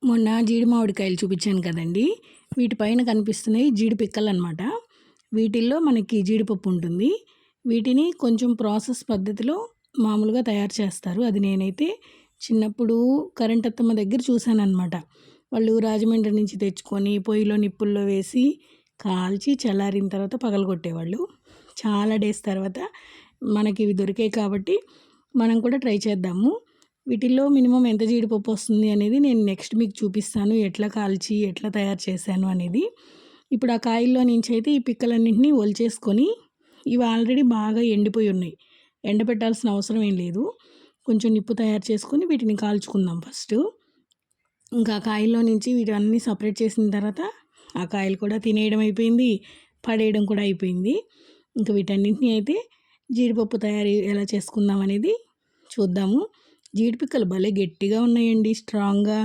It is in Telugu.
మొన్న జీడి మామిడికాయలు చూపించాను కదండీ! వీటిపైన కనిపిస్తున్నాయి జీడి పిక్కలనమాట. వీటిల్లో మనకి జీడిపప్పు ఉంటుంది. వీటిని కొంచెం ప్రాసెస్ పద్ధతిలో మామూలుగా తయారు చేస్తారు. అది నేనైతే చిన్నప్పుడు కరెంటత్తమ్మ దగ్గర చూశాననమాట. వాళ్ళు రాజమండ్రి నుంచి తెచ్చుకొని పొయ్యిలో నిప్పుల్లో వేసి కాల్చి చల్లారిన తర్వాత పగలగొట్టేవాళ్ళు. చాలా డేస్ తర్వాత మనకి ఇవి దొరికాయి కాబట్టి మనం కూడా ట్రై చేద్దాము. వీటిల్లో మినిమమ్ ఎంత జీడిపప్పు వస్తుంది అనేది నేను నెక్స్ట్ మీకు చూపిస్తాను. ఎట్లా కాల్చి ఎట్లా తయారు చేశాను అనేది. ఇప్పుడు ఆ కాయల్లో నుంచి అయితే ఈ పిక్కలన్నింటినీ ఒలిచేసుకొని ఇవి ఆల్రెడీ బాగా ఎండిపోయి ఉన్నాయి. ఎండబెట్టాల్సిన అవసరం ఏం లేదు. కొంచెం నిప్పు తయారు చేసుకొని వీటిని కాల్చుకుందాం ఫస్ట్. ఇంకా కాయల్లో నుంచి వీటన్నీ సపరేట్ చేసిన తర్వాత ఆ కాయలు కూడా తినేయడం అయిపోయింది, పడేయడం కూడా అయిపోయింది. ఇంకా వీటన్నింటినీ అయితే జీడిపప్పు తయారీ ఎలా చేసుకుందాం అనేది చూద్దాము. జీడి పిక్కలు భలే గట్టిగా ఉన్నాయండి, స్ట్రాంగ్గా.